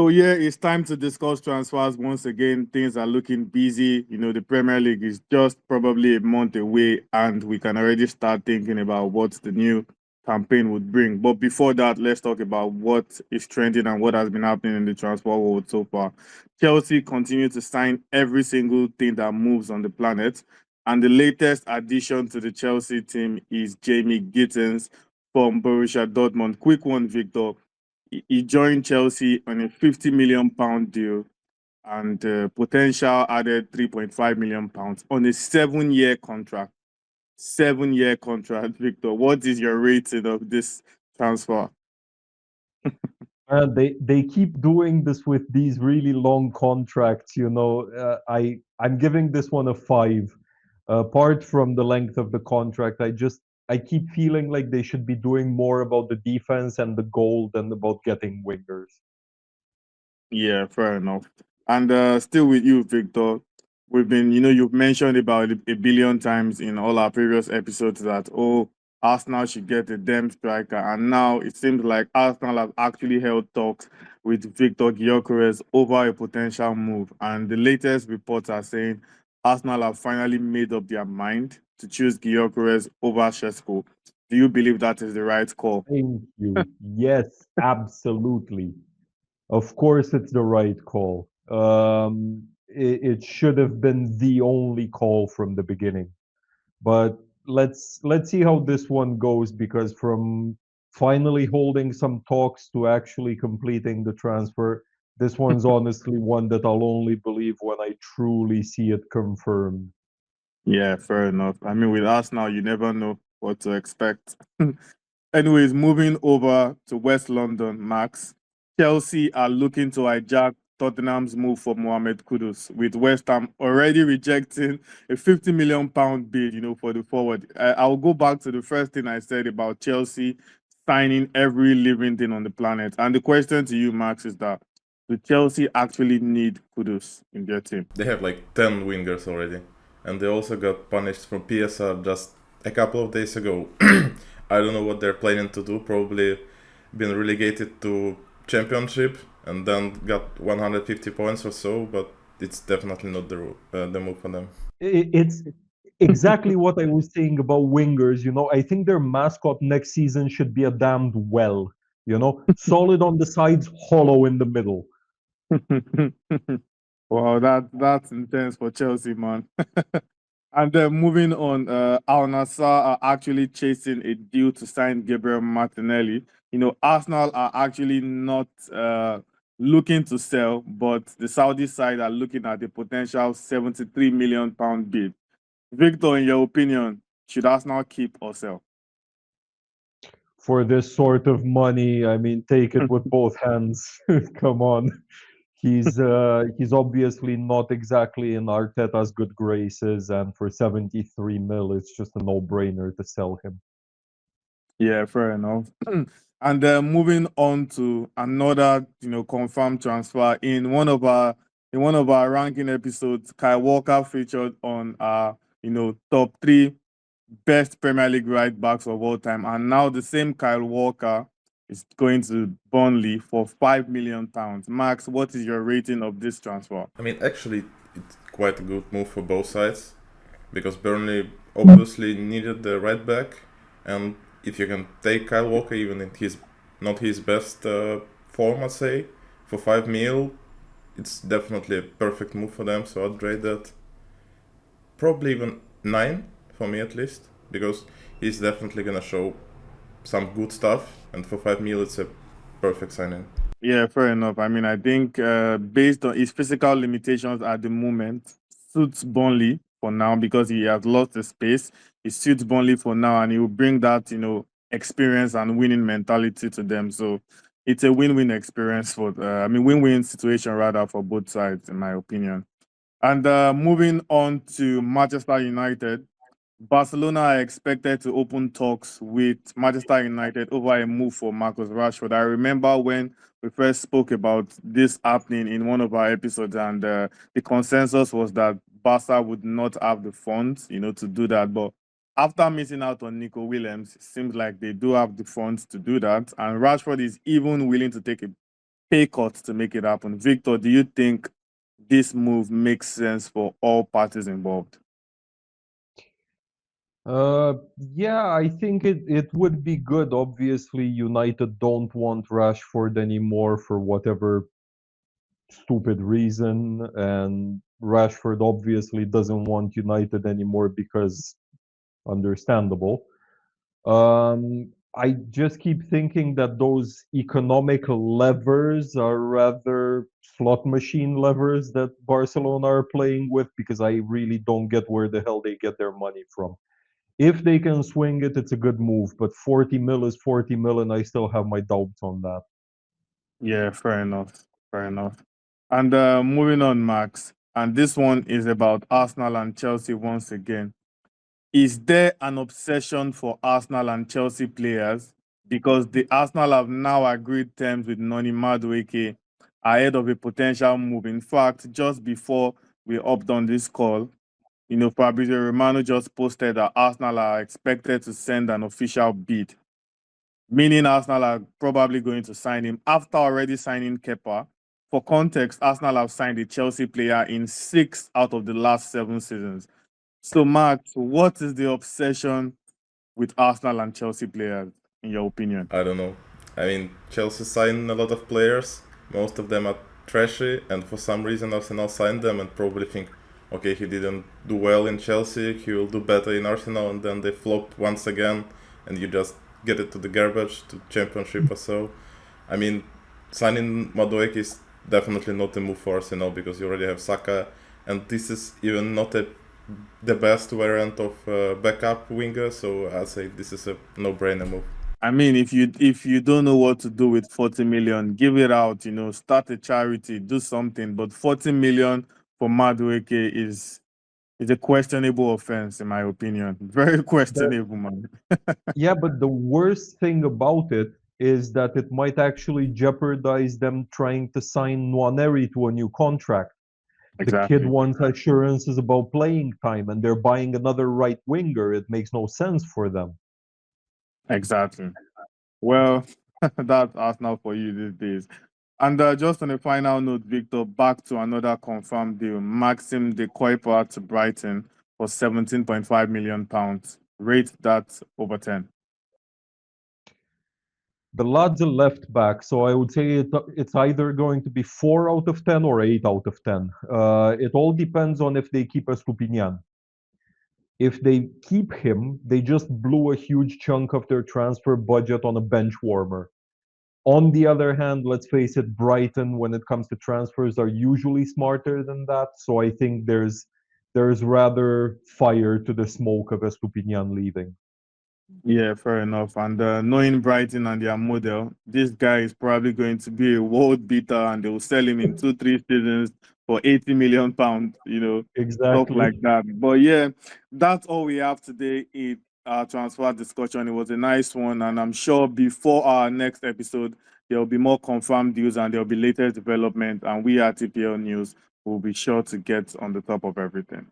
So yeah, it's time to discuss transfers once again. Things are looking busy. The Premier League is just probably a month away, and we can already start thinking about what the new campaign would bring. But before that, let's talk about what is trending and what has been happening in the transfer world so far. Chelsea continue to sign every single thing that moves on the planet, and the latest addition to the Chelsea team is Jamie Gittins from Borussia Dortmund. Quick one, Victor. He joined Chelsea on a £50 million deal and potential added £3.5 million on a 7-year contract. 7-year contract, Victor. What is your rating of this transfer? They keep doing this with these really long contracts. I'm giving this one a five. Apart from the length of the contract, I keep feeling like they should be doing more about the defense and the goal than about getting wingers. Yeah, fair enough. And still with you, Victor. We've been, you've mentioned about it a billion times in all our previous episodes that, oh, Arsenal should get a damn striker. And now it seems like Arsenal have actually held talks with Victor Gyokores over a potential move. And the latest reports are saying Arsenal have finally made up their mind to choose Gyokores over Shesko. Do you believe that is the right call? Thank you. Yes, absolutely. Of course, it's the right call. It should have been the only call from the beginning. But let's see how this one goes, because from finally holding some talks to actually completing the transfer, this one's honestly one that I'll only believe when I truly see it confirmed. Yeah, fair enough. I mean, with Arsenal, you never know what to expect. Anyways, moving over to West London, Max. Chelsea are looking to hijack Tottenham's move for Mohamed Kudus, with West Ham already rejecting a £50 million bid, for the forward. I'll go back to the first thing I said about Chelsea signing every living thing on the planet. And the question to you, Max, is that do Chelsea actually need Kudus in their team? They have like 10 wingers already. And they also got punished from PSR just a couple of days ago. I don't know what they're planning to do. Probably been relegated to Championship and then got 150 points or so. But it's definitely not the move for them. It's exactly what I was saying about wingers. I think their mascot next season should be a damned well. Solid on the sides, hollow in the middle. Wow, that's intense for Chelsea, man. And then moving on, Al Nassr are actually chasing a deal to sign Gabriel Martinelli. Arsenal are actually not looking to sell, but the Saudi side are looking at the potential £73 million bid. Victor, in your opinion, should Arsenal keep or sell? For this sort of money, I mean, take it with both hands. Come on. He's obviously not exactly in Arteta's good graces, and for 73 mil, it's just a no-brainer to sell him. Yeah, fair enough. And then moving on to another, confirmed transfer in one of our ranking episodes, Kyle Walker featured on our, top three best Premier League right backs of all time. And now the same Kyle Walker is going to Burnley for £5 million. Max, what is your rating of this transfer? I mean, actually, it's quite a good move for both sides. Because Burnley obviously needed the right back. And if you can take Kyle Walker, even in not his best form, I'd say, for 5 mil, it's definitely a perfect move for them. So I'd rate that probably even 9 for me at least, because he's definitely gonna show some good stuff, and for 5 mil, it's a perfect signing. Yeah, fair enough. I mean, I think based on his physical limitations at the moment, suits Burnley for now because he has lost the space. He suits Burnley for now, and he will bring that, experience and winning mentality to them. So it's a win-win experience win-win situation rather for both sides, in my opinion. And moving on to Manchester United, Barcelona are expected to open talks with Manchester United over a move for Marcus Rashford. I remember when we first spoke about this happening in one of our episodes, and the consensus was that Barca would not have the funds, to do that. But after missing out on Nico Williams, it seems like they do have the funds to do that. And Rashford is even willing to pay cut to make it happen. Victor, do you think this move makes sense for all parties involved? Yeah, I think it would be good. Obviously, United don't want Rashford anymore for whatever stupid reason, and Rashford obviously doesn't want United anymore because understandable. I just keep thinking that those economic levers are rather slot machine levers that Barcelona are playing with because I really don't get where the hell they get their money from. If they can swing it, it's a good move, but 40 mil is 40 mil, and I still have my doubts on that. Yeah, fair enough. Fair enough. And moving on, Max. And this one is about Arsenal and Chelsea once again. Is there an obsession for Arsenal and Chelsea players? Because the Arsenal have now agreed terms with Noni Madueke ahead of a potential move. In fact, just before we upped on this call, Fabrizio Romano just posted that Arsenal are expected to send an official bid, meaning Arsenal are probably going to sign him after already signing Kepa. For context, Arsenal have signed a Chelsea player in 6 out of the last 7 seasons. So, Max, what is the obsession with Arsenal and Chelsea players, in your opinion? I don't know. I mean, Chelsea signed a lot of players. Most of them are trashy, and for some reason Arsenal signed them and probably think, okay, he didn't do well in Chelsea, he will do better in Arsenal, and then they flop once again, and you just get it to the garbage, to Championship or so. I mean, signing Madueke is definitely not a move for Arsenal because you already have Saka, and this is even not the best variant of backup winger, so I'd say this is a no-brainer move. I mean, if you don't know what to do with 40 million, give it out, start a charity, do something. But 40 million for Madueke is a questionable offense, in my opinion. Very questionable, man. Yeah, but the worst thing about it is that it might actually jeopardize them trying to sign Nwaneri to a new contract. The kid Exactly. wants assurances about playing time, and they're buying another right winger. It makes no sense for them. Exactly. Well, that's Arsenal for you these days. And just on a final note, Victor, back to another confirmed deal. Maxim de Kuiper to Brighton for £17.5 million. Rate that over 10. The lad's a left back, so I would say it's either going to be 4 out of 10 or 8 out of 10. It all depends on if they keep Estupinian. If they keep him, they just blew a huge chunk of their transfer budget on a bench warmer. On the other hand, let's face it, Brighton, when it comes to transfers, are usually smarter than that. So I think there's rather fire to the smoke of Estupinian leaving. Yeah, fair enough. And knowing Brighton and their model, this guy is probably going to be a world beater and they will sell him in 2, 3 seasons for £80 million, stuff like Exactly. that. But yeah, that's all we have today in our transfer discussion. It was a nice one. And I'm sure before our next episode, there will be more confirmed deals and there will be latest development. And we at TPL News will be sure to get on the top of everything.